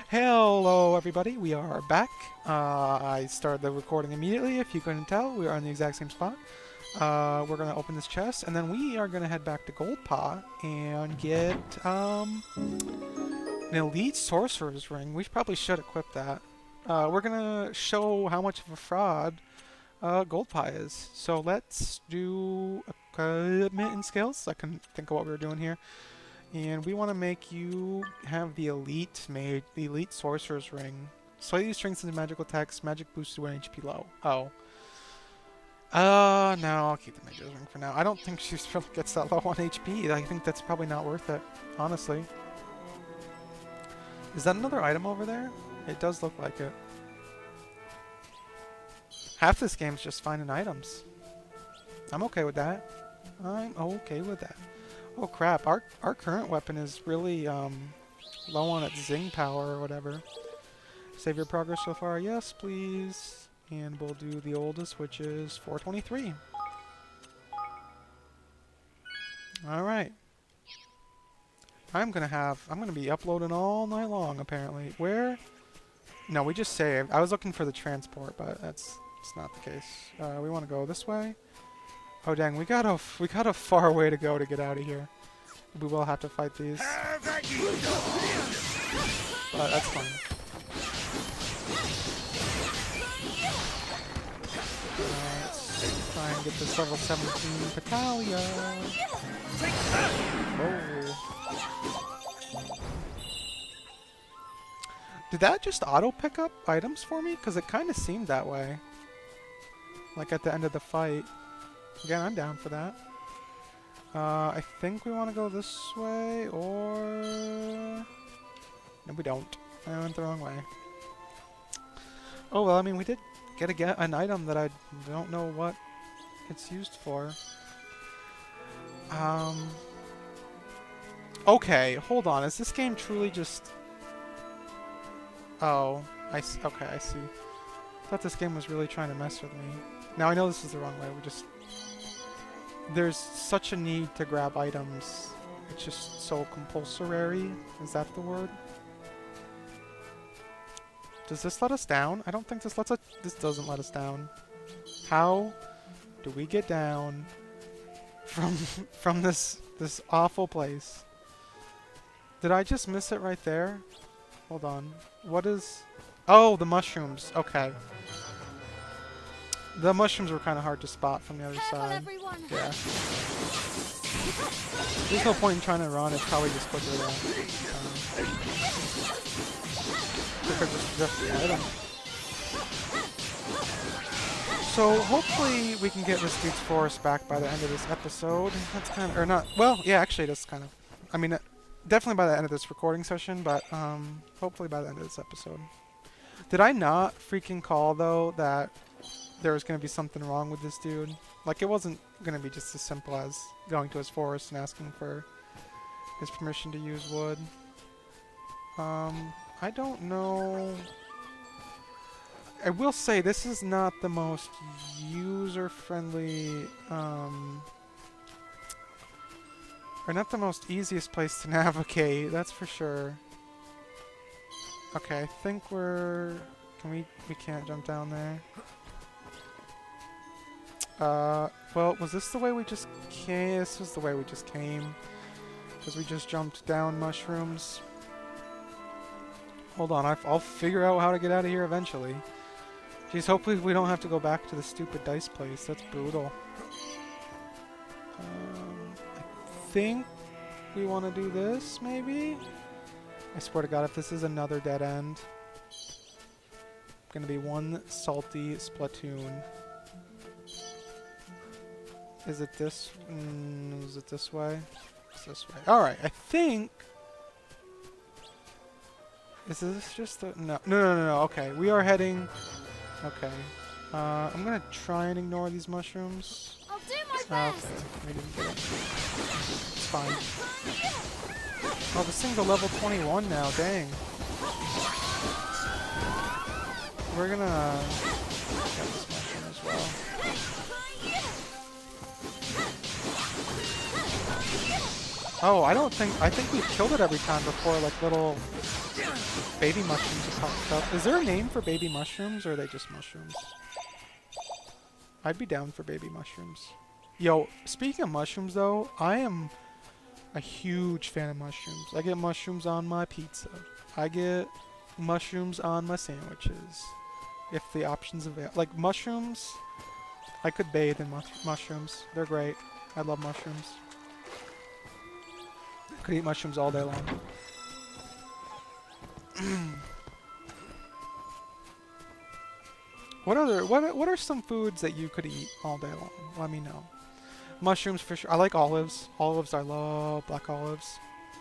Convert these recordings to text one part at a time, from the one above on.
Hello everybody, we are back. I started the recording immediately, if you couldn't tell. We are in the exact same spot. We're going to open this chest, and then we are going to head back to Goldpaw and get an Elite Sorcerer's Ring. We probably should equip that. We're going to show how much of a fraud Goldpaw is. So let's do equipment and skills. I couldn't think of what we were doing here. And we want to make you have the Elite Sorcerer's Ring. Slightly strengthens magical attacks, magic boosted when HP low. Oh. No, I'll keep the Mage's Ring for now. I don't think she really gets that low on HP. I think that's probably not worth it, honestly. Is that another item over there? It does look like it. Half this game's just finding items. I'm okay with that. I'm okay with that. Oh crap, our current weapon is really low on its zing power or whatever. Save your progress so far, yes please. And we'll do the oldest, which is 423. Alright. I'm gonna be uploading all night long apparently. Where? No, we just saved. I was looking for the transport, but it's not the case. We wanna go this way. Oh dang, we got a far way to go to get out of here. We will have to fight these. But that's fine. Let's try and get this level 17 battalion. Oh. Did that just auto pick up items for me? Because it kind of seemed that way. Like at the end of the fight. Again, I'm down for that. I think we want to go this way, or... No, we don't. I went the wrong way. Oh, well, I mean, we did get an item that I don't know what it's used for. Okay, hold on. Is this game truly just... Oh, okay, I see. I thought this game was really trying to mess with me. Now, I know this is the wrong way. There's such a need to grab items. It's just so compulsory. Is that the word? Does this let us down? I don't think this lets us... This doesn't let us down. How do we get down from this awful place? Did I just miss it right there? Hold on. What is... Oh, the mushrooms. Okay. The mushrooms were kind of hard to spot from the other side. Yeah. There's no point in trying to run, it's probably just quicker to just the item. So hopefully we can get this dude's forest back by the end of this episode. That's kind of, or not, well, yeah, actually it is kind of, I mean, definitely by the end of this recording session, but hopefully by the end of this episode. Did I not freaking call, though, that there was going to be something wrong with this dude? Like, it wasn't going to be just as simple as going to his forest and asking for his permission to use wood. I don't know. I will say this is not the most user-friendly, or not the most easiest place to navigate, that's for sure. Okay, I think we can't jump down there. Well, was this the way we just came? This was the way we just came. Because we just jumped down mushrooms. Hold on, I'll figure out how to get out of here eventually. Jeez, hopefully we don't have to go back to the stupid dice place. That's brutal. I think we want to do this, maybe? I swear to God, if this is another dead end, gonna be one salty Splatoon. Is it this? Is it this way? It's this way. Alright, I think... Is this just the... No. Okay, we are heading... Okay. I'm gonna try and ignore these mushrooms. I'll do my best. Okay, we didn't get it. It's fine. Oh, this thing's a level 21 now, dang. We're gonna get this mushroom as well. Oh, I think we've killed it every time before, like little baby mushrooms have popped up. Is there a name for baby mushrooms, or are they just mushrooms? I'd be down for baby mushrooms. Yo, speaking of mushrooms, though, I am a huge fan of mushrooms. I get mushrooms on my pizza. I get mushrooms on my sandwiches. If the option's available. Like, mushrooms, I could bathe in mushrooms. They're great. I love mushrooms. Could eat mushrooms all day long. What are some foods that you could eat all day long? Let me know. Mushrooms for sure. I like olives. Olives, I love black olives.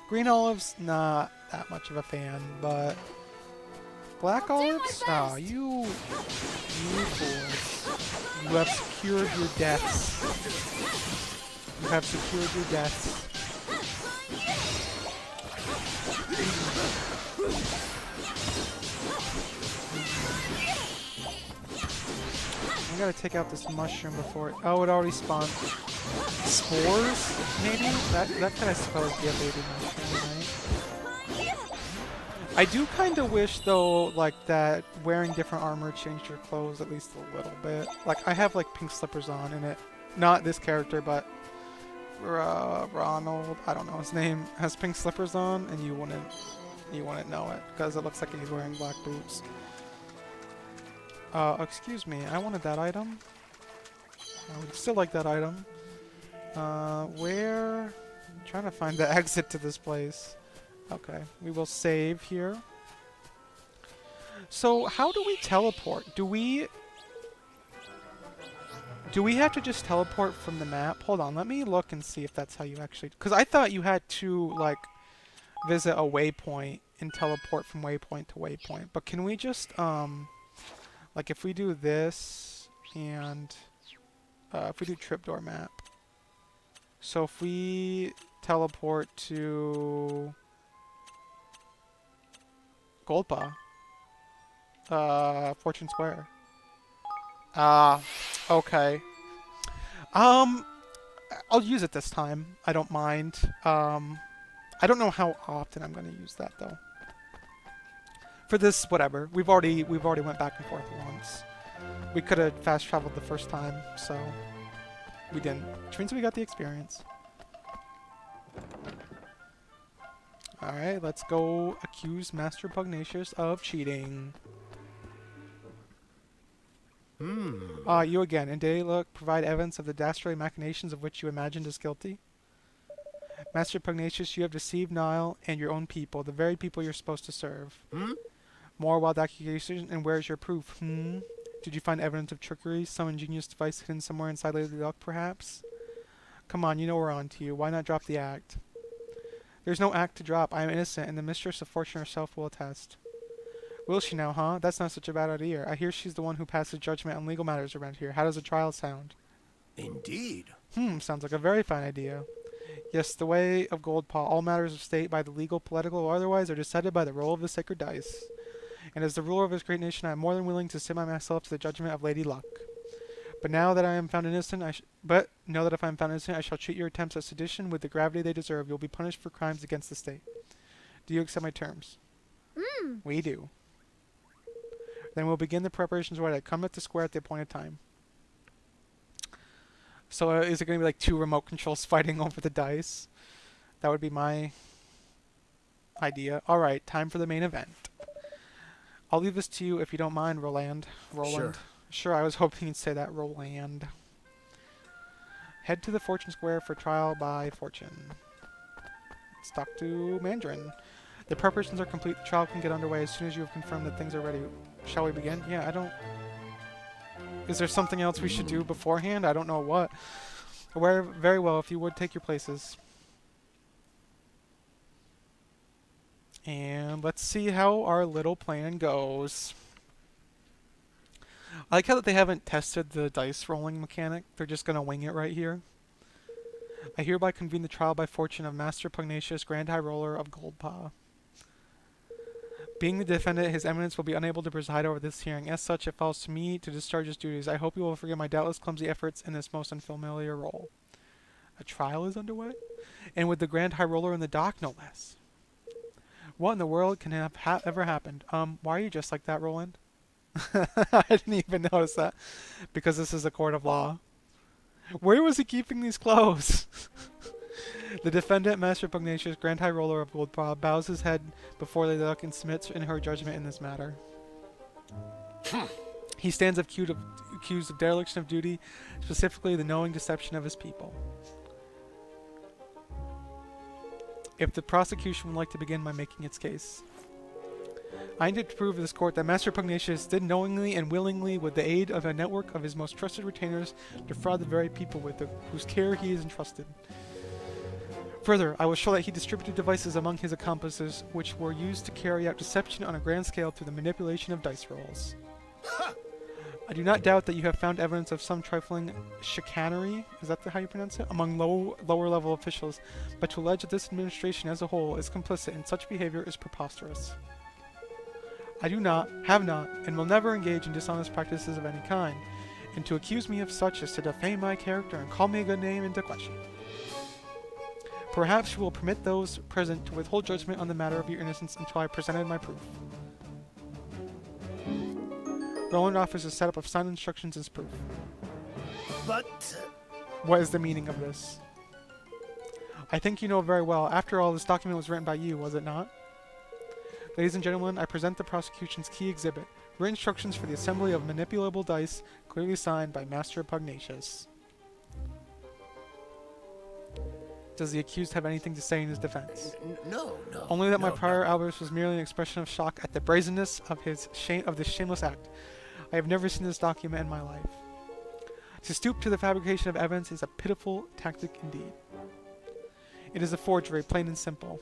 Green olives, not that much of a fan, but black olives? Ah, you fools. You have secured your deaths. You have secured your deaths. I gotta take out this mushroom before it... Oh, it already spawned. Spores? Maybe? That could, I suppose, be a baby mushroom, right? I do kind of wish, though, like, that wearing different armor changed your clothes at least a little bit. Like, I have, like, pink slippers on in it. Not this character, but... Ronald, I don't know his name, has pink slippers on, and you wouldn't know it, because it looks like he's wearing black boots. Excuse me, I wanted that item. I would still like that item. Where? I'm trying to find the exit to this place. Okay, we will save here. So, how do we teleport? Do we have to just teleport from the map? Hold on, let me look and see if that's how you actually... Because I thought you had to, like, visit a waypoint and teleport from waypoint to waypoint. But can we just, like, if we do this, and if we do tripdoor map. So if we teleport to Goldpaw, Fortune Square. Okay. I'll use it this time. I don't mind. I don't know how often I'm going to use that, though. For this, whatever. We've already went back and forth once. We could have fast traveled the first time, so we didn't. Which means we got the experience. Alright, let's go accuse Master Pugnacious of cheating. You again. And did look provide evidence of the dastardly machinations of which you imagined us guilty? Master Pugnacious, you have deceived Nile and your own people, the very people you're supposed to serve. More wild accusations, and where's your proof? Did you find evidence of trickery, some ingenious device hidden somewhere inside Lady Luck, perhaps? Come on, you know we're on to you. Why not drop the act? There's no act to drop. I am innocent, and the Mistress of Fortune herself will attest. Will she now, huh? That's not such a bad idea. I hear she's the one who passes judgment on legal matters around here. How does a trial sound? Indeed. Sounds like a very fine idea. Yes, the way of Goldpaw, all matters of state, by the legal, political, or otherwise, are decided by the roll of the sacred dice. And as the ruler of this great nation, I am more than willing to submit myself to the judgment of Lady Luck. But now that I am found innocent, know that if I am found innocent, I shall treat your attempts at sedition with the gravity they deserve. You'll be punished for crimes against the state. Do you accept my terms? We do. Then we'll begin the preparations where I come at the square at the appointed time. So is it going to be like two remote controls fighting over the dice? That would be my idea. Alright, time for the main event. I'll leave this to you if you don't mind, Roland. Sure, I was hoping you'd say that, Roland. Head to the Fortune Square for trial by Fortune. Let's talk to Mandarin. The preparations are complete. The trial can get underway as soon as you have confirmed that things are ready. Shall we begin? Yeah, I don't... Is there something else we should do beforehand? I don't know what. Very well, if you would take your places. And let's see how our little plan goes. I like how that they haven't tested the dice rolling mechanic. They're just going to wing it right here. I hereby convene the trial by Fortune of Master Pugnacious, Grand High Roller of Goldpaw. Being the defendant, His Eminence will be unable to preside over this hearing. As such, it falls to me to discharge his duties. I hope you will forgive my doubtless clumsy efforts in this most unfamiliar role. A trial is underway? And with the Grand High Roller in the dock, no less. What in the world can have ever happened? Why are you just like that, Roland? I didn't even notice that. Because this is a court of law. Where was he keeping these clothes? The defendant, Master Pugnacious, Grand High Roller of Goldpaw, bows his head before Lady Luck and submits in her judgment in this matter. He stands accused of dereliction of duty, specifically the knowing deception of his people. If the prosecution would like to begin by making its case. I intend to prove to this court that Master Pugnacious did knowingly and willingly, with the aid of a network of his most trusted retainers, defraud the very people whose care he is entrusted. Further, I will show that he distributed devices among his accomplices which were used to carry out deception on a grand scale through the manipulation of dice rolls. I do not doubt that you have found evidence of some trifling chicanery, is that how you pronounce it, among lower level officials, but to allege that this administration as a whole is complicit in such behavior is preposterous. I do not, have not, and will never engage in dishonest practices of any kind, and to accuse me of such is to defame my character and call me a good name into question. Perhaps you will permit those present to withhold judgment on the matter of your innocence until I presented my proof. Roland offers a setup of signed instructions as proof. But... What is the meaning of this? I think you know very well. After all, this document was written by you, was it not? Ladies and gentlemen, I present the prosecution's key exhibit. Written instructions for the assembly of manipulable dice, clearly signed by Master Pugnacious. Does the accused have anything to say in his defense? No. Only that my prior outburst was merely an expression of shock at the brazenness of this shameless act. I have never seen this document in my life. To stoop to the fabrication of evidence is a pitiful tactic indeed. It is a forgery, plain and simple.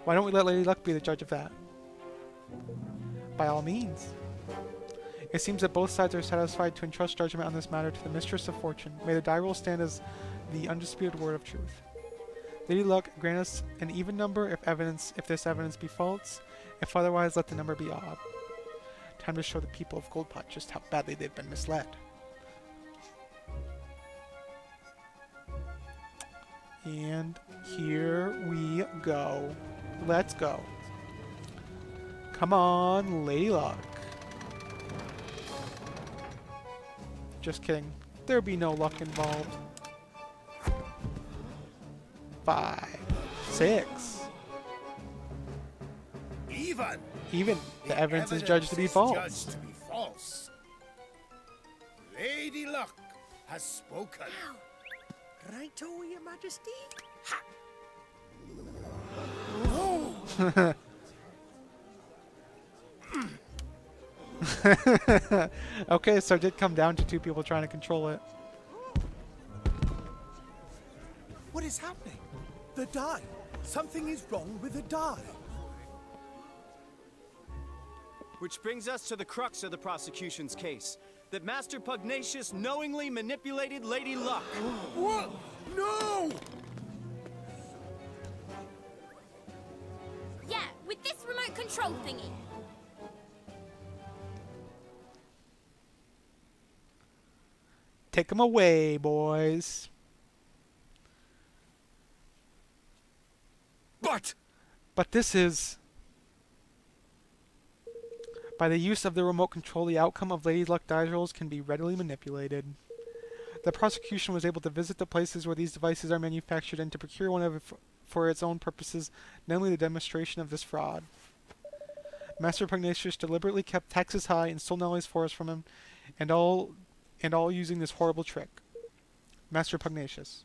Why don't we let Lady Luck be the judge of that? By all means. It seems that both sides are satisfied to entrust judgment on this matter to the Mistress of Fortune. May the die roll stand as the undisputed word of truth. Lady Luck, grant us an even number if this evidence be false. If otherwise, let the number be odd. Time to show the people of Goldpot just how badly they've been misled. And here we go. Let's go. Come on, Lady Luck. Just kidding. There be no luck involved. 5, 6. Even. The evidence is judged to be false. Lady Luck has spoken. Righto, Your Majesty. Okay, so it did come down to two people trying to control it. What is happening? The die. Something is wrong with the die. Which brings us to the crux of the prosecution's case. That Master Pugnacious knowingly manipulated Lady Luck. What? No! Yeah, with this remote control thingy. Take them away, boys. But this is... By the use of the remote control, the outcome of Lady Luck die rolls can be readily manipulated. The prosecution was able to visit the places where these devices are manufactured and to procure one of it for its own purposes, namely the demonstration of this fraud. Master Pugnacious deliberately kept taxes high and stole Nelly's forest from him, and all using this horrible trick. Master Pugnacious.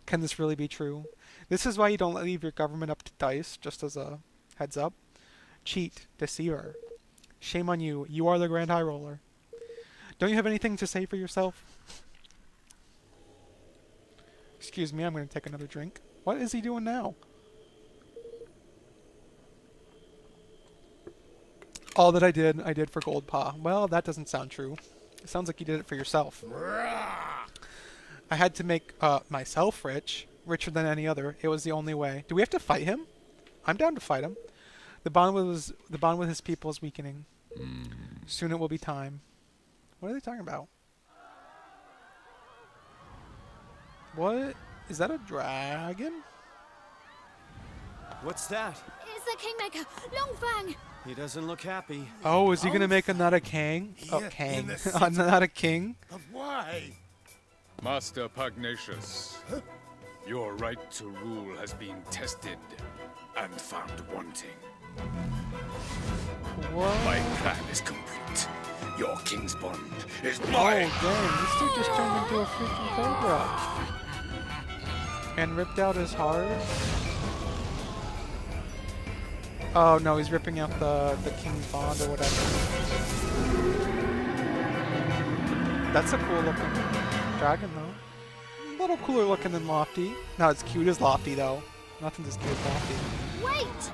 Can this really be true? This is why you don't leave your government up to dice, just as a heads up. Cheat. Deceiver. Shame on you. You are the Grand High Roller. Don't you have anything to say for yourself? Excuse me, I'm going to take another drink. What is he doing now? All that I did for Goldpaw. Well, that doesn't sound true. It sounds like you did it for yourself. I had to make myself rich. Richer than any other. It was the only way. Do we have to fight him? I'm down to fight him. The bond with his people is weakening. Soon it will be time. What are they talking about? What? Is that a dragon? What's that? It's the Kingmaker, Longfang. He doesn't look happy. Oh, is he gonna make another king? Oh, Here king. in the city. Not a king? Of why? Master Pugnacious, your right to rule has been tested and found wanting. What? My plan is complete. Your king's bond is Oh, mine. dang. This dude just turned into a freaking cobra. And ripped out his heart. Oh, no, he's ripping out the king's bond or whatever. That's a cool looking dragon, though. A little cooler looking than Lofty. Not as cute as Lofty, though. Nothing's as cute as Lofty. Wait!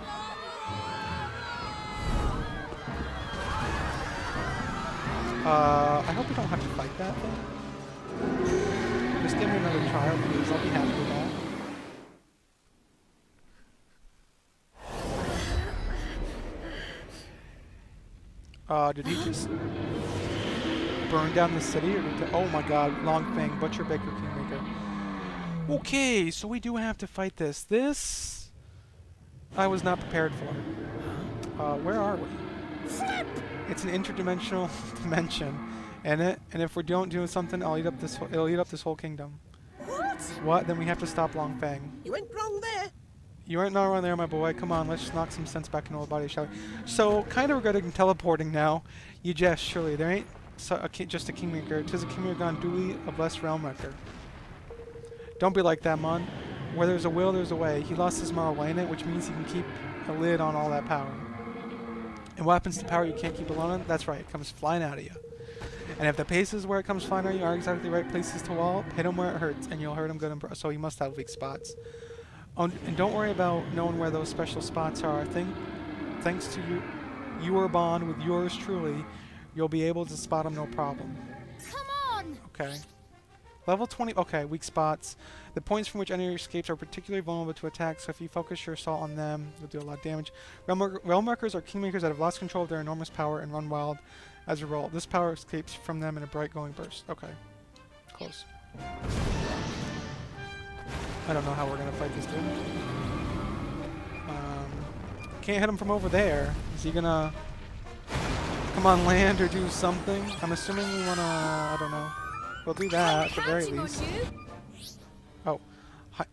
I hope we don't have to fight that thing. Just give me another trial, please. I'll be happy with that. Did he just burn down the city? Or oh my god, Longfang, Butcher, Baker, Kingmaker. Okay, so we do have to fight this. This I was not prepared for. Where are we? It's an interdimensional dimension, and if we don't do something, it'll eat up this whole kingdom. What? What? Then we have to stop Longfang. You went wrong there. You aren't not wrong there, my boy. Come on, let's knock some sense back into our body, shall we? So, kind of regretting teleporting now. You jest, surely. There ain't just a Kingmaker. 'Tis a Kingmaker gone duly, a blessed Realmwrecker. Don't be like that, mon. Where there's a will, there's a way. He lost his moral way in it, which means he can keep a lid on all that power. And what happens to power you can't keep alone on? That's right, it comes flying out of you. And if the places where it comes flying out of you are exactly the right places to wall, hit him where it hurts, and you'll hurt him good and so he must have weak spots. Oh, and don't worry about knowing where those special spots are. Thanks to your bond with yours truly, you'll be able to spot them no problem. Come on! Okay. Level 20. Okay, weak spots. The points from which enemy escapes are particularly vulnerable to attack, so if you focus your assault on them, you'll do a lot of damage. Realmwreckers are Kingmakers that have lost control of their enormous power and run wild as a result. This power escapes from them in a bright glowing burst. Okay. Close. I don't know how we're gonna fight this dude. Can't hit him from over there. Is he gonna come on land or do something? I'm assuming we wanna, I don't know. We'll do that at the very Counting on least. you. Oh,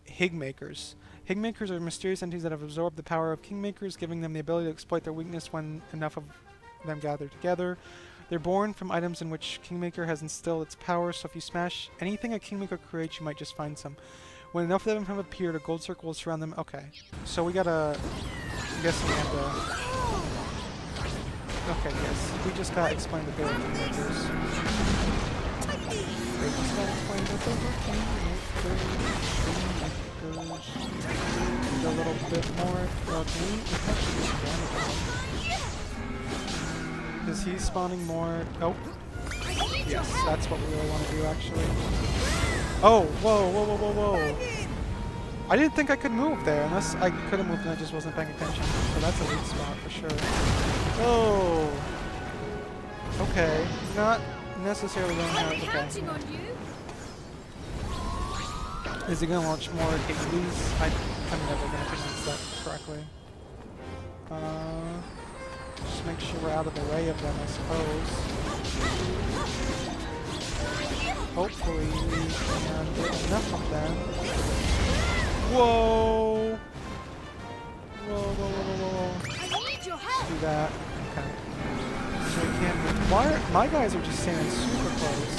Higmakers. Higmakers are mysterious entities that have absorbed the power of Kingmakers, giving them the ability to exploit their weakness when enough of them gather together. They're born from items in which Kingmaker has instilled its power, so if you smash anything a Kingmaker creates, you might just find some. When enough of them have appeared, a gold circle will surround them. Okay, so we gotta... I guess we have to... Okay, yes. We just gotta explain the ability of Kingmakers. They just gotta explain that they were Kingmakers. Need a little bit more. Is he spawning more? Oh. Yes, that's what we really want to do, actually. Oh, whoa, whoa, whoa, whoa, whoa. I didn't think I could move there, unless I could have moved and I just wasn't paying attention. So that's a weak spot for sure. Oh. Okay. Not necessarily going to have... Okay. Counting on you. Is he going to launch more Higglies? I'm never going to pronounce that correctly. Just make sure we're out of the way of them, I suppose. Hopefully we can get enough of them. Whoa! Whoa, whoa, whoa, whoa, whoa. I need your Let's help. do that. Okay. So we can't move. Why my guys are just standing super close.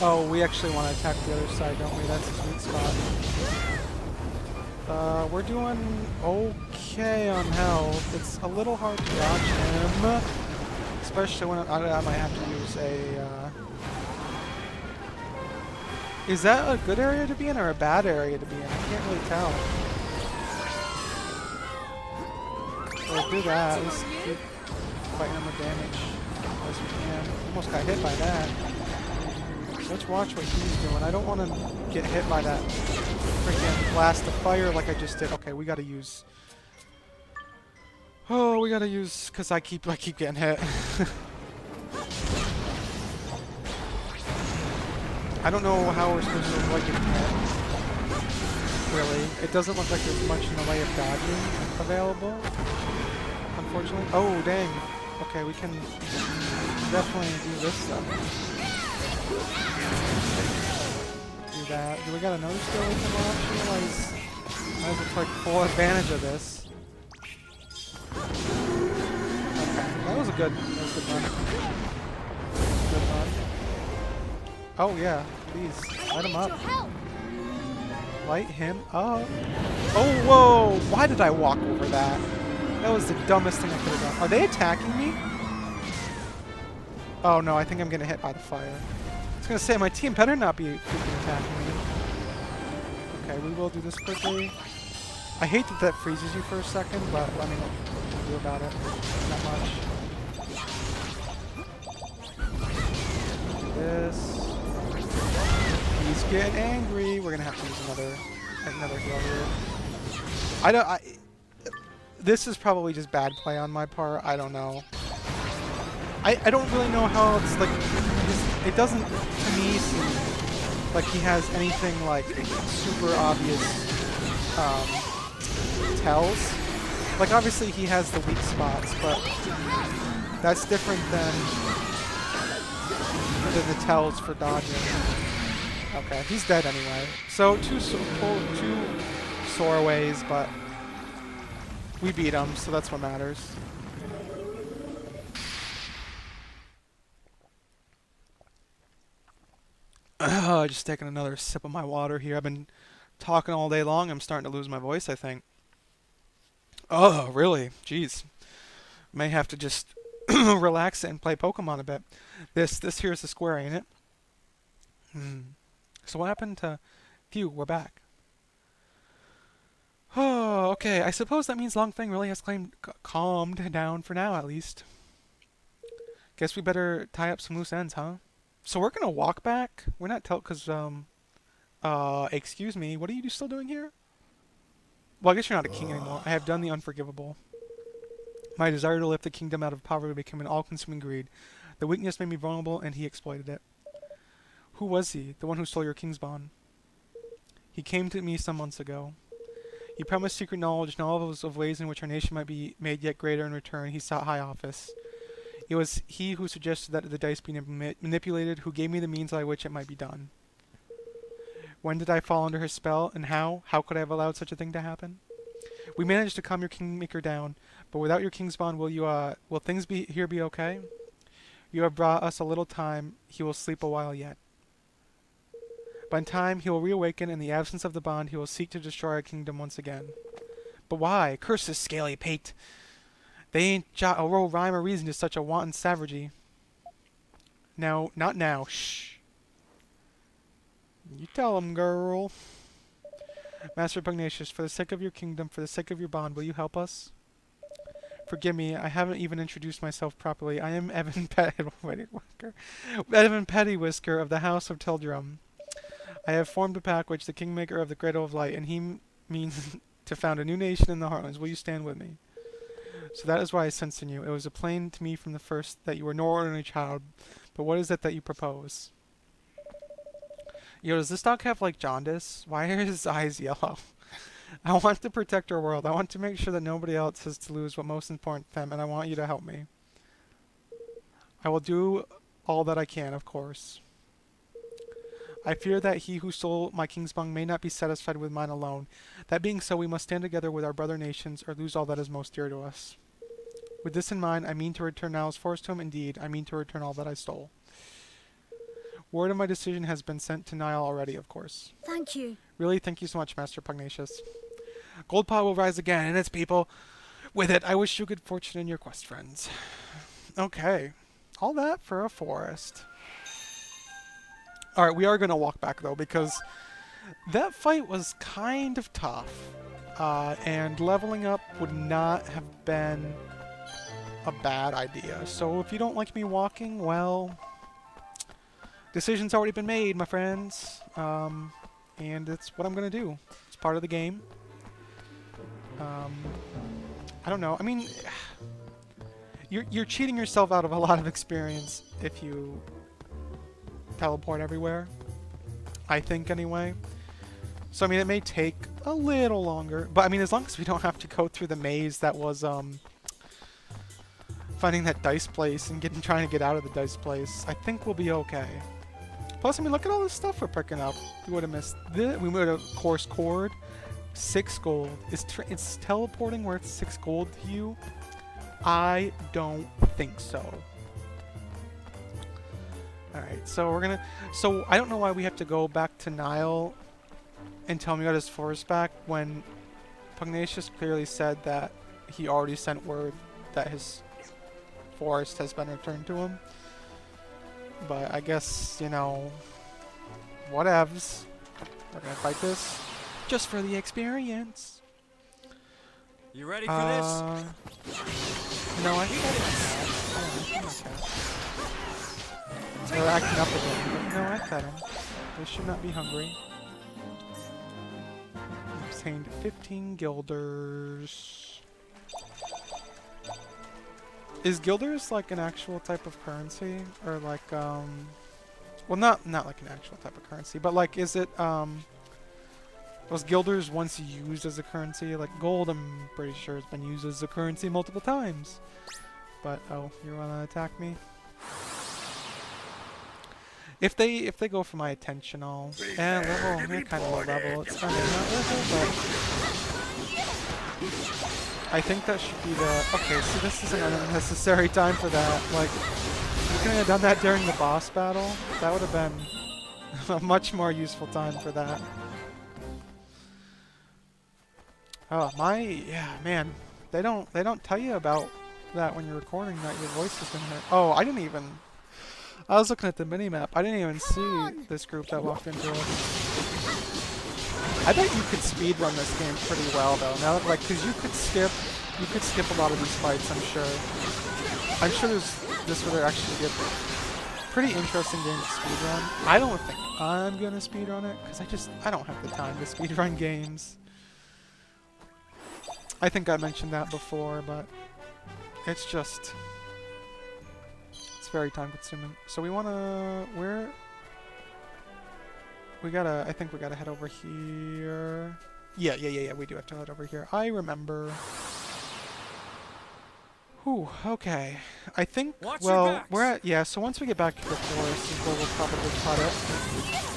Oh, we actually want to attack the other side, don't we? That's his weak spot. We're doing okay on health. It's a little hard to dodge him. Especially when I might have to use a... Is that a good area to be in or a bad area to be in? I can't really tell. We'll do that. Let's keep fighting him with damage as we can. Almost got hit by that. Let's watch what he's doing. I don't want to get hit by that freaking blast of fire like I just did. Okay, we gotta use... Oh, we gotta use... Because I keep getting hit. I don't know how we're supposed to avoid getting hit. really. It doesn't look like there's much in the way of dodging available, unfortunately. Oh, dang. Okay, we can definitely do this stuff. Do that. Do we got another skill we can launch? Realize might as well take full advantage of this. Okay, that was a good run. Good run. Oh yeah, please light him up. Your help. Light him up. Oh whoa! Why did I walk over that? That was the dumbest thing I could have done. Are they attacking me? Oh no, I think I'm gonna hit by the fire. I was gonna say my team better not be freaking attacking me. Okay, we will do this quickly. I hate that that freezes you for a second, but let me know what you can do about it. Not much. Do this. He's getting angry. We're gonna have to use another heal here. This is probably just bad play on my part. I don't know. I don't really know how it's like. It doesn't to me seem like he has anything like super obvious tells. Like obviously he has the weak spots, but that's different than the tells for dodging. Okay, he's dead anyway. So two sore ways, but we beat him, so that's what matters. Just taking another sip of my water here. I've been talking all day long. I'm starting to lose my voice, I think. Oh, really? Jeez. May have to just relax it and play Pokemon a bit. This here is the square, ain't it? So what happened to... Phew, we're back. Oh, okay. I suppose that means Longfang really has calmed down for now, at least. Guess we better tie up some loose ends, huh? So we're gonna walk back? We're not because, excuse me, what are you still doing here? Well, I guess you're not a king anymore. I have done the unforgivable. My desire to lift the kingdom out of poverty became an all-consuming greed. The weakness made me vulnerable, and he exploited it. Who was he? The one who stole your king's bond? He came to me some months ago. He promised secret knowledge, knowledge of ways in which our nation might be made yet greater in return. He sought high office. It was he who suggested that the dice be manipulated, who gave me the means by which it might be done. When did I fall under his spell, and how? How could I have allowed such a thing to happen? We managed to calm your kingmaker down, but without your king's bond, will things be okay? You have brought us a little time. He will sleep a while yet. But in time, he will reawaken. In the absence of the bond, he will seek to destroy our kingdom once again. But why? Curse his scaly pate! They ain't jot a row rhyme or reason to such a wanton savagery. No, not now. Shh. You tell him, girl. Master Pugnacious, for the sake of your kingdom, for the sake of your bond, will you help us? Forgive me, I haven't even introduced myself properly. I am Evan Pettywhisker of the House of Tildrum. I have formed a pact which the Kingmaker of the Cradle of Light, and he means to found a new nation in the Heartlands. Will you stand with me? So that is why I sensed in you. It was plain to me from the first that you were no ordinary child. But what is it that you propose? Yo, does this dog have, like, jaundice? Why are his eyes yellow? I want to protect our world. I want to make sure that nobody else has to lose what's most important to them, and I want you to help me. I will do all that I can, of course. I fear that he who stole my king's bond may not be satisfied with mine alone. That being so, we must stand together with our brother nations, or lose all that is most dear to us. With this in mind, I mean to return Niall's forest to him. Indeed, I mean to return all that I stole. Word of my decision has been sent to Niall already, of course. Thank you. Really, thank you so much, Master Pugnacious. Goldpaw will rise again, and its people with it. I wish you good fortune in your quest, friends. Okay. All that for a forest. Alright, we are going to walk back, though, because that fight was kind of tough. And leveling up would not have been a bad idea. So if you don't like me walking, well, decision's already been made, my friends. And it's what I'm going to do. It's part of the game. I don't know. I mean, you're cheating yourself out of a lot of experience if you teleport everywhere. I think, anyway. So, I mean, it may take a little longer. But I mean, as long as we don't have to go through the maze that was finding that dice place and trying to get out of the dice place, I think we'll be okay. Plus, I mean, look at all this stuff we're picking up. We would have missed this. We would have course cord. 6 gold. It's teleporting worth 6 gold to you? I don't think so. Alright, so we're gonna... So, I don't know why we have to go back to Nile and tell him he got his forest back when Pugnacious clearly said that he already sent word that his forest has been returned to him. But I guess, you know, whatevs. We're gonna fight this just for the experience. You ready for this? No, I think they're acting up again. No, I fed them. They should not be hungry. Obtained 15 guilders. Is guilders like an actual type of currency? Or like, well, not like an actual type of currency, but like, is it, was guilders once used as a currency? Like gold, I'm pretty sure has been used as a currency multiple times. But, oh, you wanna attack me? If they go for my attention, I'll... level, they're kind of low level. It's kind of not worth it, but... I think that should be the... Okay, so this is an unnecessary time for that. Like, you could have done that during the boss battle. That would have been a much more useful time for that. Oh, yeah, man. They don't tell you about that when you're recording that your voice is gonna hurt. Oh, I didn't even... I was looking at the minimap. I didn't even see this group that walked into it. I bet you could speedrun this game pretty well, though. Now, like, because you could skip a lot of these fights. I'm sure this would actually be a pretty interesting game to speedrun. I don't think I'm gonna speedrun it because I don't have the time to speedrun games. I think I mentioned that before, but it's just... very time consuming. So we wanna... I think we gotta head over here. Yeah, we do have to head over here. I remember. Whew, okay. I think, well, we're at... Yeah, so once we get back to the forest is where we'll probably cut it.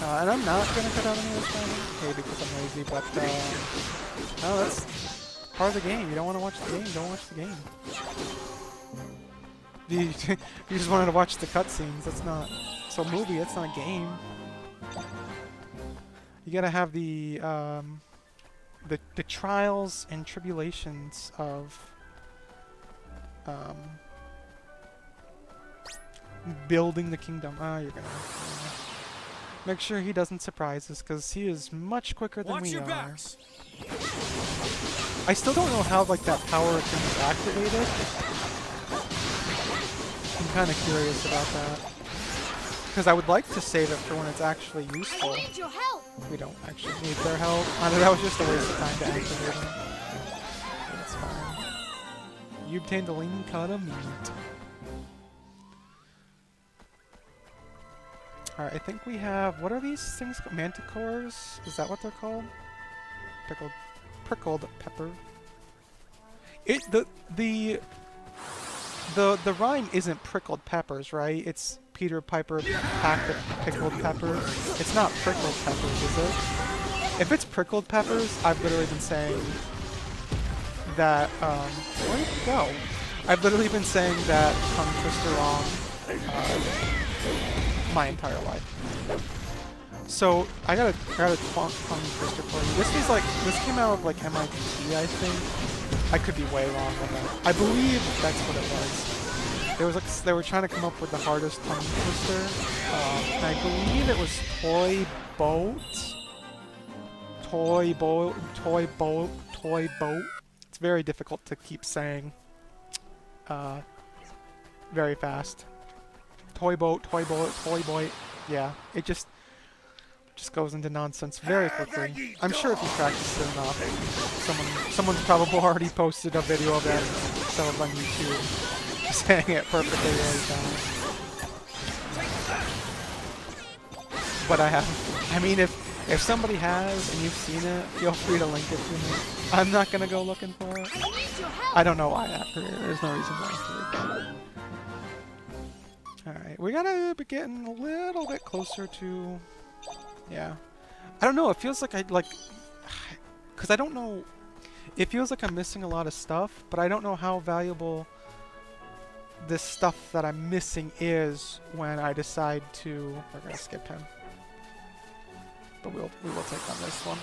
And I'm not gonna cut out any of this time. Maybe because I'm lazy, but, no, that's part of the game. You don't want to watch the game, don't watch the game. You just wanted to watch the cutscenes. That's not... So movie, that's not a game. You gotta have the trials and tribulations of building the kingdom. Ah, you're gonna make sure he doesn't surprise us, because he is much quicker than we are. I still don't know how like that power can be activated. I'm kind of curious about that. Because I would like to save it for when it's actually useful. I need your help. We don't actually need their help. I know that was just a waste of time to activate them. That's fine. You obtained a lean cut of meat. Alright, I think we have... What are these things called? Manticores? Is that what they're called? Prickled pepper. The rhyme isn't prickled peppers, right? It's Peter Piper packed of pickled peppers. It's not prickled peppers, is it? If it's prickled peppers, I've literally been saying that, where did it go? I've literally been saying that tongue twister wrong, my entire life. So, I got a tongue twister for you. This came out of like MIT, I think. I could be way wrong on that. I believe that's what it was. They were trying to come up with the hardest tongue twister. And I believe it was Toy boat. It's very difficult to keep saying. Very fast. Toy boat. Yeah, it just goes into nonsense very quickly. I'm sure if you practice it enough, someone's probably already posted a video of that selling on YouTube, saying it perfectly really fast. But I haven't. I mean, if If somebody has and you've seen it, feel free to link it to me. I'm not gonna go looking for it. I need your help. I don't know why after here. There's no reason why. Alright, we gotta be getting a little bit closer to... Yeah. I don't know, it feels like because I don't know... It feels like I'm missing a lot of stuff, but I don't know how valuable this stuff that I'm missing is when I decide to... We're gonna skip him. But we will take on this one.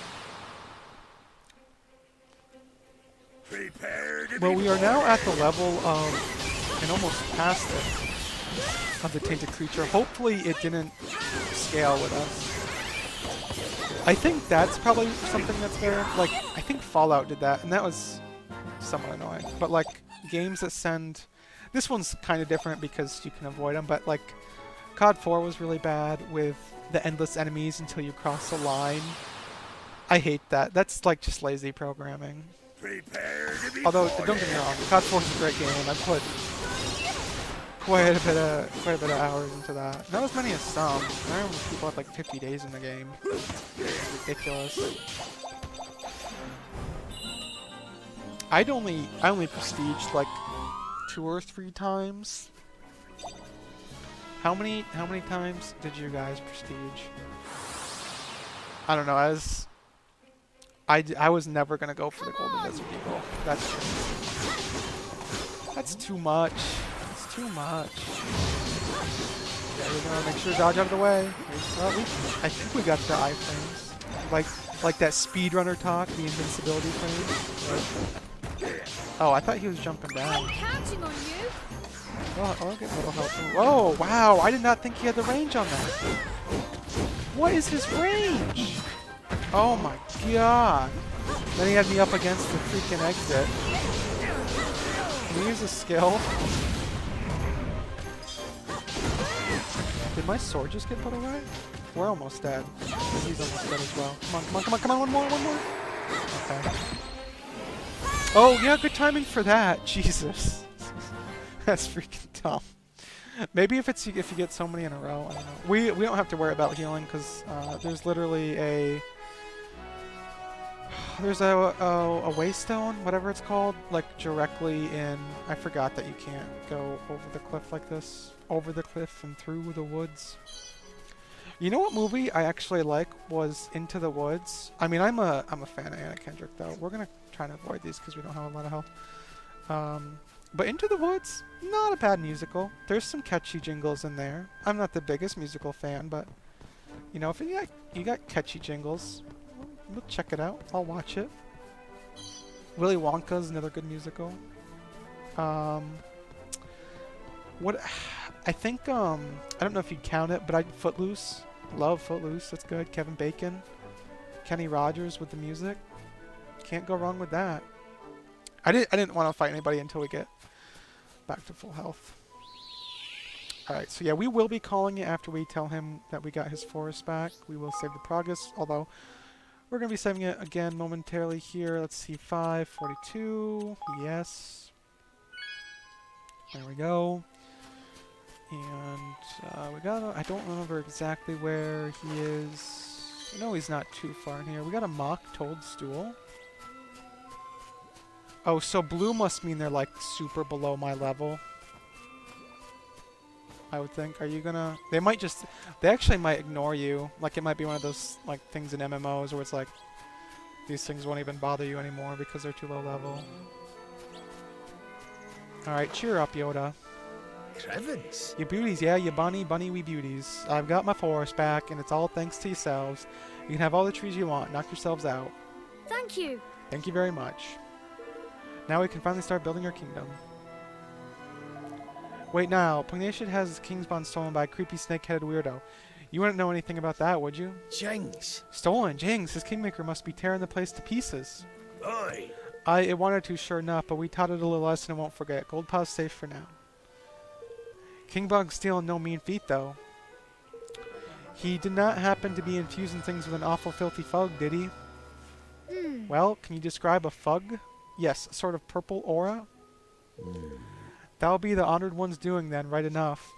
Prepare to Well, be we are now at the level of... And almost past it. Of the tainted creature. Hopefully it didn't scale with us. I think that's probably something that's there. Like, I think Fallout did that, and that was somewhat annoying. But like, games that send... This one's kind of different because you can avoid them, but like, COD 4 was really bad with the endless enemies until you cross a line. I hate that. That's like just lazy programming. Prepare to be Although, don't get me wrong, COD 4 is a great game. I put quite a bit of hours into that. Not as many as some. I remember people had like 50 days in the game. It's ridiculous. I only prestiged like 2 or 3 times. How many times did you guys prestige? I don't know. I was never gonna go for the Golden Desert Eagle. That's too much. It's too much. Yeah, we're gonna make sure to dodge out of the way. I think we got the iframes. Like that speedrunner talk, the invincibility frame. Oh, I thought he was jumping down. I'm counting on you. Oh, I'll get a little help. Oh, wow! I did not think he had the range on that. What is his range? Oh my god! Then he had me up against the freaking exit. Can we use a skill? Did my sword just get put away? We're almost dead. He's almost dead as well. Come on, come on, come on, come on! One more, one more! Okay. Oh yeah, good timing for that. Jesus. That's freaking dumb. Maybe if you get so many in a row, I don't know. We don't have to worry about healing because there's literally a waystone, whatever it's called, like directly in. I forgot that you can't go over the cliff like this, over the cliff and through the woods. You know what movie I actually like was Into the Woods. I mean, I'm a fan of Anna Kendrick though. We're gonna try to avoid these because we don't have a lot of health. But Into the Woods, not a bad musical. There's some catchy jingles in there. I'm not the biggest musical fan, but you know, if you got catchy jingles, we'll check it out. I'll watch it. Willy Wonka's another good musical. What I think I don't know if you'd count it, but Footloose. Love Footloose. That's good. Kevin Bacon, Kenny Rogers with the music. Can't go wrong with that. I didn't want to fight anybody until we get back to full health. Alright, so yeah, we will be calling it after we tell him that we got his forest back. We will save the progress, although we're going to be saving it again momentarily here. Let's see, 542. Yes. There we go. And we got I don't remember exactly where he is. No, he's not too far in here. We got a mock toadstool. Oh, so blue must mean they're like super below my level. I would think. Are you gonna... They might just... They actually might ignore you. Like, it might be one of those like things in MMOs where it's like... These things won't even bother you anymore because they're too low level. Alright, cheer up, Yoda. Crevens. You beauties, yeah, you bunny wee beauties. I've got my forest back, and it's all thanks to yourselves. You can have all the trees you want. Knock yourselves out. Thank you. Thank you very much. Now we can finally start building our kingdom. Wait now, Pugnacious has his king's bond stolen by a creepy snake-headed weirdo. You wouldn't know anything about that, would you? Jings. Stolen, Jings. His kingmaker must be tearing the place to pieces. Oi! It wanted to, sure enough, but we taught it a little lesson and won't forget. Gold Paw's safe for now. King Bug's stealing no mean feat, though. He did not happen to be infusing things with an awful filthy fug, did he? Well, can you describe a fug? Yes, a sort of purple aura. That'll be the honored one's doing then, right enough.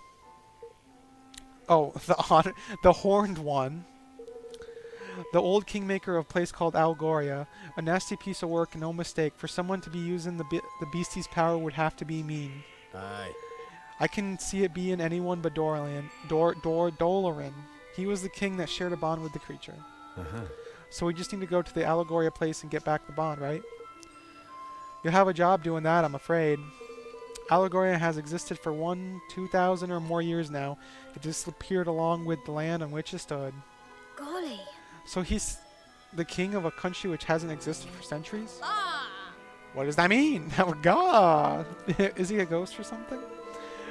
Oh, the horned one. The old kingmaker of a place called Algoria. A nasty piece of work, no mistake. For someone to be using the beastie's power would have to be mean. Aye. I can see it being anyone but Dolaran. Dolaran. He was the king that shared a bond with the creature. So we just need to go to the Allegoria place and get back the bond, right? You'll have a job doing that, I'm afraid. Allegoria has existed for 2,000 or more years now. It disappeared along with the land on which it stood. Golly. So he's the king of a country which hasn't existed for centuries? Ah! What does that mean? Oh God! Is he a ghost or something?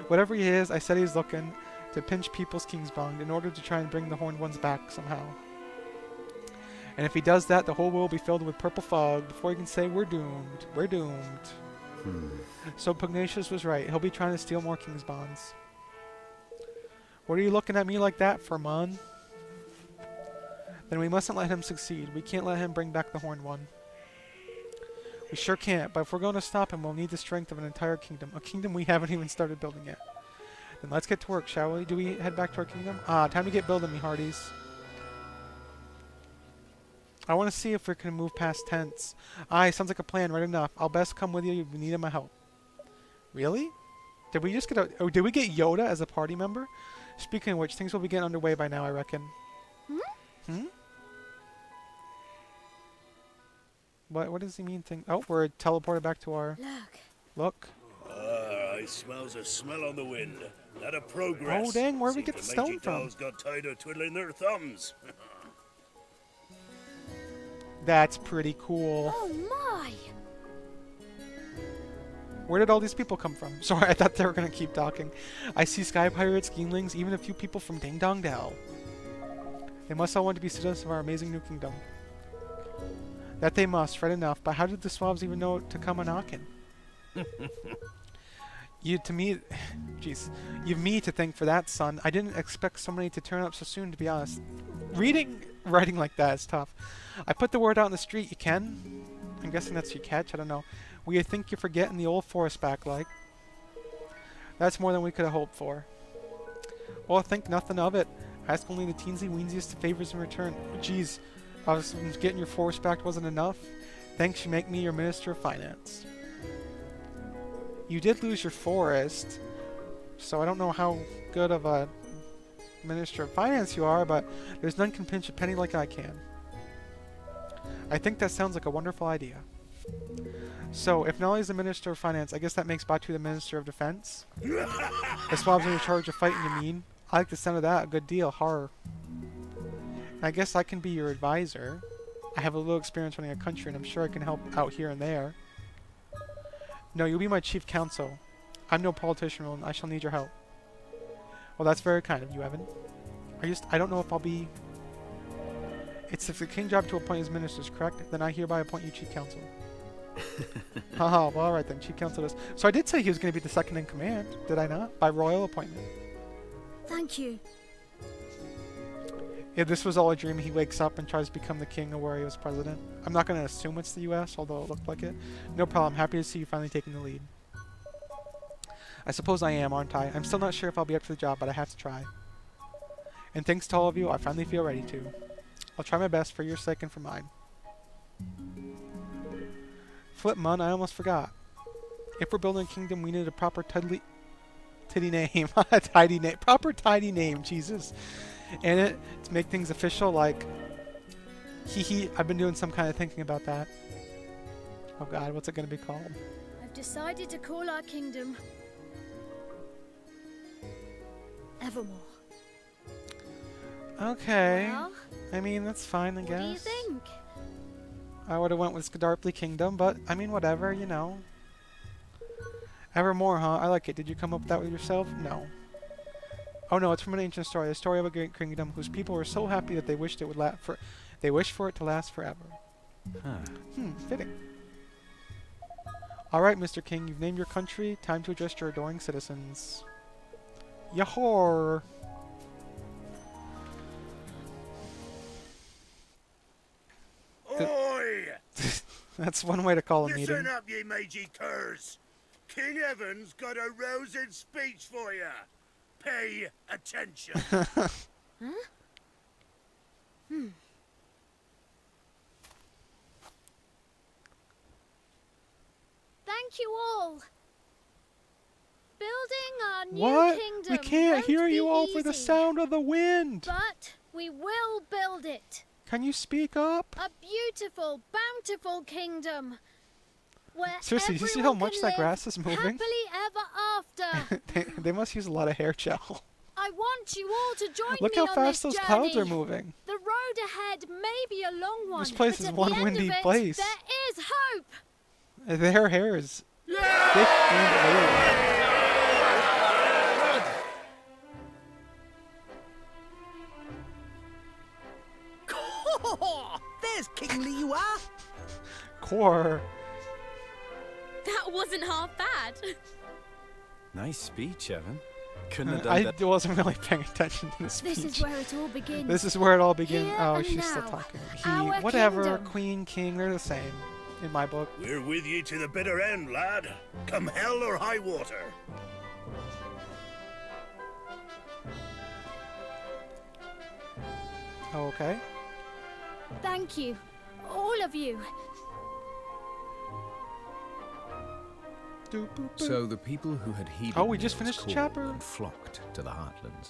Whatever he is, I said he's looking to pinch people's king's bond in order to try and bring the horned ones back somehow. And if he does that, the whole world will be filled with purple fog before he can say, we're doomed. We're doomed. So Pugnacious was right. He'll be trying to steal more king's bonds. What are you looking at me like that for, man? Then we mustn't let him succeed. We can't let him bring back the horned one. We sure can't, but if we're going to stop him, we'll need the strength of an entire kingdom. A kingdom we haven't even started building yet. Then let's get to work, shall we? Do we head back to our kingdom? Time to get building, me hearties. I want to see if we can move past tents. Aye, sounds like a plan, right enough. I'll best come with you if you need my help. Really? Did we just get did we get Yoda as a party member? Speaking of which, things will be getting underway by now, I reckon. Hmm? What does he mean? Oh, we're teleported back to our... Look. I smells a smell on the wind. Not a progress. Oh, dang, where'd we Seems get the the stone mangy from? dolls got tired of twiddling their thumbs. That's pretty cool. Oh my! Where did all these people come from? Sorry, I thought they were going to keep talking. I see sky pirates, Geenlings, even a few people from Ding Dong Dell. They must all want to be citizens of our amazing new kingdom. That they must, right enough. But how did the swabs even know to come a knocking? You've me to thank for that, son. I didn't expect so many to turn up so soon, to be honest. Writing like that is tough. I put the word out in the street, you can? I'm guessing that's your catch, I don't know. We think you're forgetting the old forest back, like. That's more than we could have hoped for. Well, think nothing of it. Ask only the teensy weensiest favors in return. Jeez, I was getting your forest back wasn't enough. Thanks, you make me your Minister of Finance. You did lose your forest, so I don't know how good of a Minister of Finance you are, but there's none can pinch a penny like I can. I think that sounds like a wonderful idea. So, if Nolly's the Minister of Finance, I guess that makes Batu the Minister of Defense? The swabs are in charge of fighting, you mean? I like the sound of that a good deal, horror. I guess I can be your advisor. I have a little experience running a country, and I'm sure I can help out here and there. No, you'll be my chief counsel. I'm no politician, and I shall need your help. Well, that's very kind of you, Evan. I don't know if I'll be... It's the king's job to appoint his ministers, correct? Then I hereby appoint you chief counsel. Haha, well, alright then, chief counsel is... So I did say he was going to be the second in command, did I not? By royal appointment. Thank you. If this was all a dream, he wakes up and tries to become the king of where he was president. I'm not going to assume it's the US, although it looked like it. No problem, happy to see you finally taking the lead. I suppose I am, aren't I? I'm still not sure if I'll be up for the job, but I have to try. And thanks to all of you, I finally feel ready to. I'll try my best for your sake and for mine. Flip mun, I almost forgot. If we're building a kingdom, we need a proper tidy name. Tidy name. Proper tidy name, Jesus. And it to make things official, like I've been doing some kind of thinking about that. Oh god, what's it gonna be called? I've decided to call our kingdom Evermore. Okay. Well, I mean, that's fine, I what guess. do you think? I would have went with Scadarplee Kingdom, but I mean, whatever, you know. Evermore, huh? I like it. Did you come up with that with yourself? No. Oh no, it's from an ancient story. The story of a great kingdom whose people were so happy that they wished it would they wished for it to last forever. Fitting. All right, Mr. King, you've named your country. Time to address your adoring citizens. Yahor! Oi! That's one way to call a meeting. Listen up, ye mangy curs. King Evan's got a rousing speech for you. Pay attention. Thank you all. Building our new What? kingdom We can't won't hear be you over the easy, sound of the wind. but we will build it. Can you speak up? A beautiful, bountiful kingdom. Where Seriously, do you see how everyone much can that live grass is moving? happily ever after. they must use a lot of hair gel. I want you all to join Look me how on fast this those journey. clouds are moving. The road ahead may be a long one. This place but is at one the end windy of it, place. There is hope. Their hair is thick and oily. There's King Liu. Core. That wasn't half bad. Nice speech, Evan. Couldn't have done I that. wasn't really paying attention to the speech. This is where it all begins. This is where it all begins. Here Oh, and she's still now, talking. our Whatever, kingdom. queen, king, they're the same in my book. We're with you to the bitter end, lad. Come hell or high water. Okay. Thank you, all of you. Doop, boop, boop. So the people who had heeded Oh, we just Nil's finished the call chapter. and flocked to the Heartlands,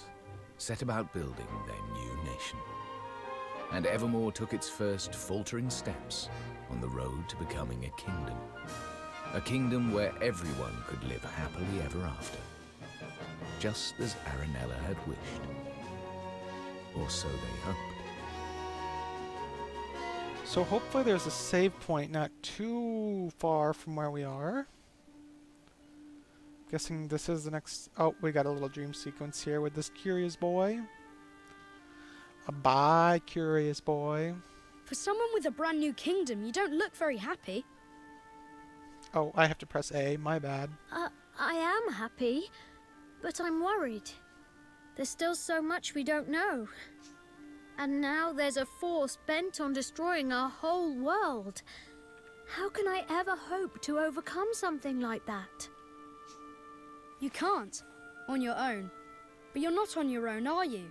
set about building their new nation. And Evermore took its first faltering steps on the road to becoming a kingdom. A kingdom where everyone could live happily ever after. Just as Aranella had wished. Or so they hoped. So hopefully there's a save point not too far from where we are. Guessing this is the next... Oh, we got a little dream sequence here with this curious boy. Bye, curious boy. For someone with a brand new kingdom, you don't look very happy. Oh, I have to press A. My bad. I am happy, but I'm worried. There's still so much we don't know. And now there's a force bent on destroying our whole world. How can I ever hope to overcome something like that? You can't, on your own. But you're not on your own, are you?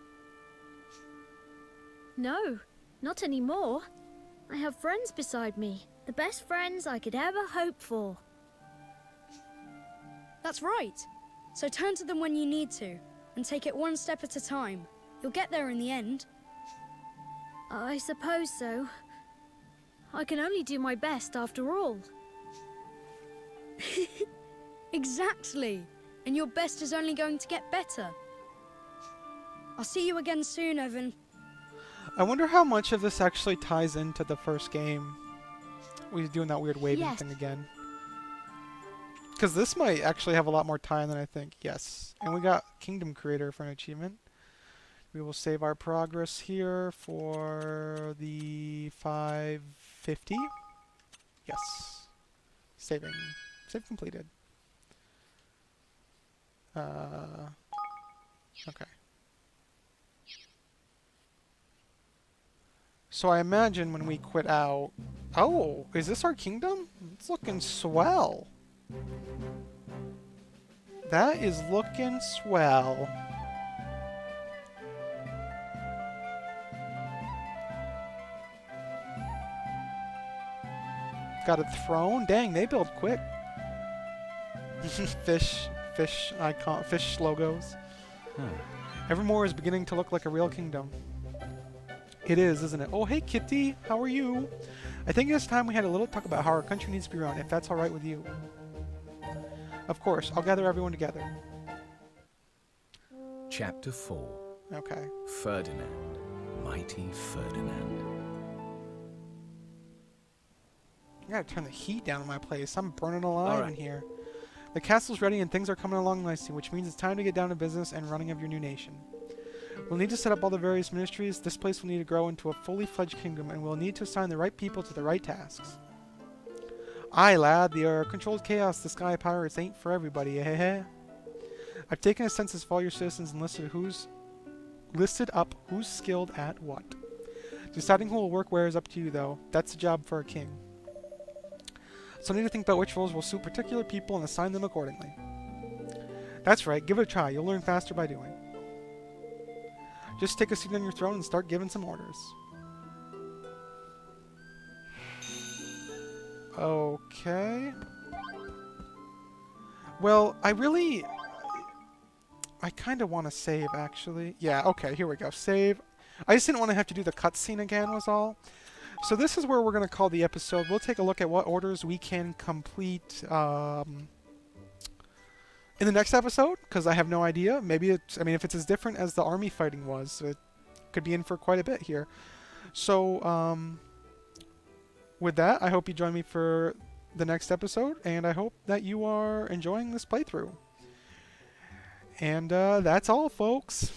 No, not anymore. I have friends beside me. The best friends I could ever hope for. That's right. So turn to them when you need to, and take it one step at a time. You'll get there in the end. I suppose so. I can only do my best after all. Exactly. And your best is only going to get better. I'll see you again soon, Evan. I wonder how much of this actually ties into the first game. We're doing that weird waving Yes. thing again. Because this might actually have a lot more time than I think. Yes. And we got Kingdom Creator for an achievement. We will save our progress here for the 550. Yes. Saving. Save completed. Okay. So I imagine when we quit out... Oh, is this our kingdom? It's looking swell. That is looking swell. Got a throne? Dang, they build quick. Fish icon, fish logos. Evermore is beginning to look like a real kingdom. It is, isn't it? Oh, hey, Kitty. How are you? I think it's time we had a little talk about how our country needs to be run, if that's all right with you. Of course, I'll gather everyone together. Chapter 4. Okay. Ferdinand. Mighty Ferdinand. I gotta turn the heat down in my place. I'm burning alive All right. in here. The castle's ready and things are coming along nicely, which means it's time to get down to business and running of your new nation. We'll need to set up all the various ministries. This place will need to grow into a fully fledged kingdom, and we'll need to assign the right people to the right tasks. Aye, lad, the controlled chaos, the sky pirates ain't for everybody, eh? I've taken a census of all your citizens and listed up who's skilled at what. Deciding who will work where is up to you, though. That's a job for a king. So I need to think about which roles will suit particular people and assign them accordingly. That's right, give it a try. You'll learn faster by doing. Just take a seat on your throne and start giving some orders. Okay. Well, I kind of want to save, actually. Yeah, okay, here we go. Save. I just didn't want to have to do the cutscene again, was all. So this is where we're going to call the episode. We'll take a look at what orders we can complete in the next episode, because I have no idea. Maybe it's, I mean, if it's as different as the army fighting was, it could be in for quite a bit here. So, with that, I hope you join me for the next episode, and I hope that you are enjoying this playthrough. And that's all, folks.